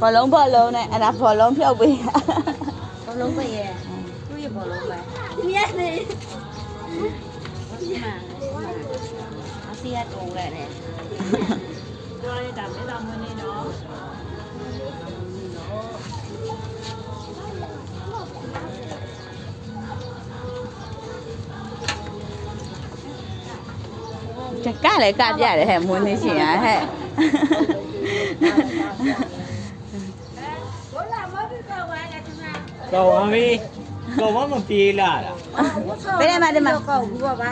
ဘောလုံးနဲ့အဲ့ဒါဘောလုံးဖြုတ်ပေး ဘောလုံးပဲရဲ့သူ့ရဲ့ဘောလုံးပဲမြတ်နေအစီရတုံးရတယ်ပြောရတာမဲတော်မနေတော့ ကလည်းကပြတယ်ဟဲ့မွေးနေရှင်ရဟဲ့ ကောင်းပါပြီကောင်းမပြေးလာတာ ဘယ်နဲ့မှတမ ကောက်ဘူးပါ ဟို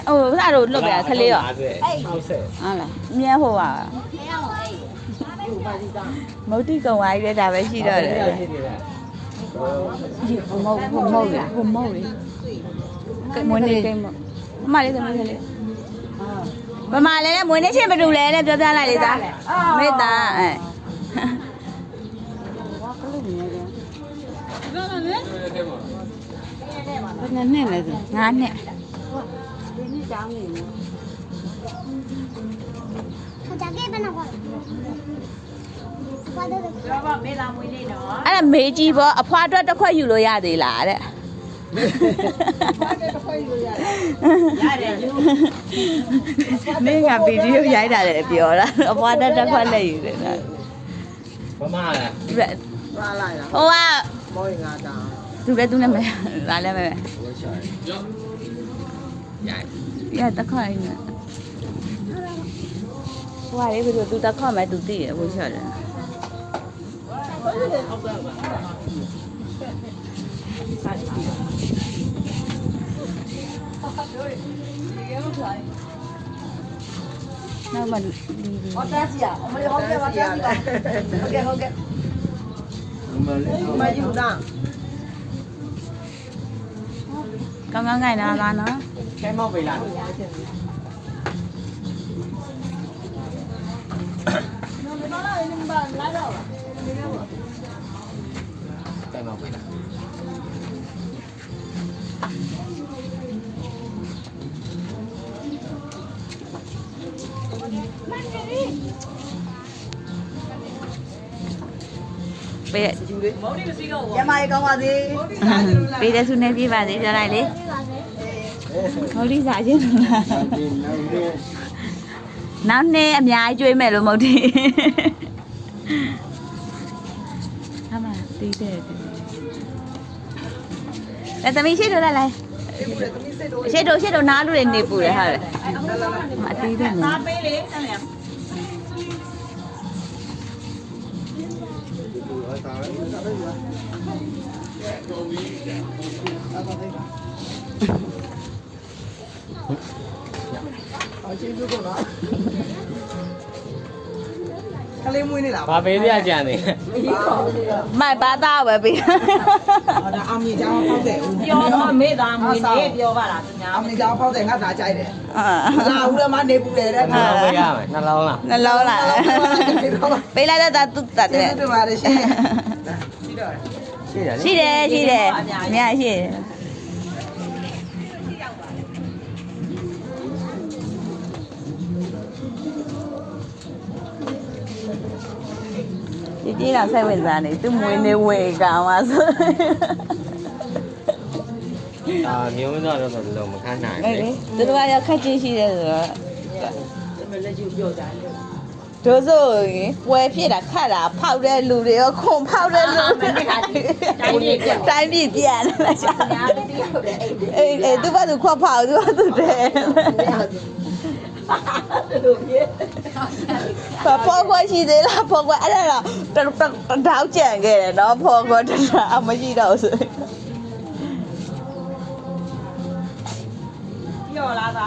အဲ့လိုလွတ်ပြခလေးရော 60 ဟုတ်လားမြဲဟိုပါမုတ်တိကုံဝါကြီးလည်းဒါပဲရှိတော့တယ်ဟိုမဟုတ်လေမွေးနေကိမမလေးသမီးကလေးမမလည်းမွေးနေချင်းမတူလဲတဲ့ပြောပြလိုက်လေသားမေတ္တာအဲဘယ်နဲ့လဲဆို9နှစ် ပြောပါမဲတော်မွေးနေတော့ အဲ့ဒါမေးကြည့်ပေါ့အဖွားအတွက်တစ်ခွက်ယူလို့ရသေးလားတဲ့ ရတယ်ယူ နေငါဗီဒီယိုရိုက်တာလည်းပြောတာအဖွားအတွက်တစ်ခွက်လက်ယူတယ်နော် ဘာမှလား ပါလာတာ ဟိုက မောင်ငါတာ သူလည်းသူနဲ့မယ်လာလည်းမယ် ရိုက် ရတစ်ခွက်ရင်းနဲ့ဟိုကလေဘယ်လိုသူတစ်ခွက်မှသူသိရဝှချတယ်နောက်မှဒီ ဟောတက်စီရအမလေးဟောကဲပါတက်စီပါဟုတ်ကဲ့ မယူတာ ကောင်းကောင်းကိုင်လာလားနော် ကဲမောက်ပြီလားကဲမောက်ပြီလား ပေးတဲ့ ရမရေကောင်းပါသေး ပေးတဲ့ဆုနဲ့ပြပါသေးပြောလိုက်လေဟောလိစားချင်းလားနောက်နေ့အများကြီးကျွေးမယ်လို့မဟုတ်သေးဟာမတီးတဲ့အဲ့သမီးရှိတော့လိုက်ရှိတော့နားလူတွေနေပူတယ်ဟာလေအတီးတဲ့နော် သားပေးလေအဲ့လေ ကလေးမွေးနေလား ဘာပေးပြကြံနေ မိုက်ပါသားပဲပေး ဟာဒါအမေကြောင်ဖောက်တယ်ဦး ပြောတော့မေသားမွေးနေပြောပါလားသူများ အမေကြောင်ဖောက်တယ်ငါသာကြိုက်တယ် အာ လာဦးလည်းမနေဘူးလေတဲ့ နှလုံးပေးရမယ်နှလုံးလား နှလုံးလာပေးလိုက်တော့သူတတ်တယ် တူပါတယ်ရှင်ရှိတော့ ရှိတယ် ရှိတယ်အများရှိတယ်ဒီကြီးတော့စိတ်ဝင်စားနေသူမွေးနေဝေကောင်ပါဆို ဒါမျိုးတော့လုံးမခံနိုင် အဲ့လေသူတို့ကရောက်ခက်ချင်းရှိတယ်ဆိုတော့ မလက်ယူပြောကြတယ် တို့ဆိုရင်ပွဲဖြစ်တာခတ်တာဖောက်တဲ့လူတွေရောခုံဖောက်တဲ့လူတွေတိုင်းပြည်ပြန်လာချာ များပြီးဟုတ်တယ်အဲ့ဒီ အေးသူကသူခွက်ဖောက်သူကသူတယ် လူပြေ ဖောက်ခွက်ရှိသေးလားဖောက်ခွက်အဲ့ဒါတော့တောက်ကြံခဲ့တယ်နော်ဖောက်ခွက်တခြားမရှိတော့ဆို ပြောလာတာ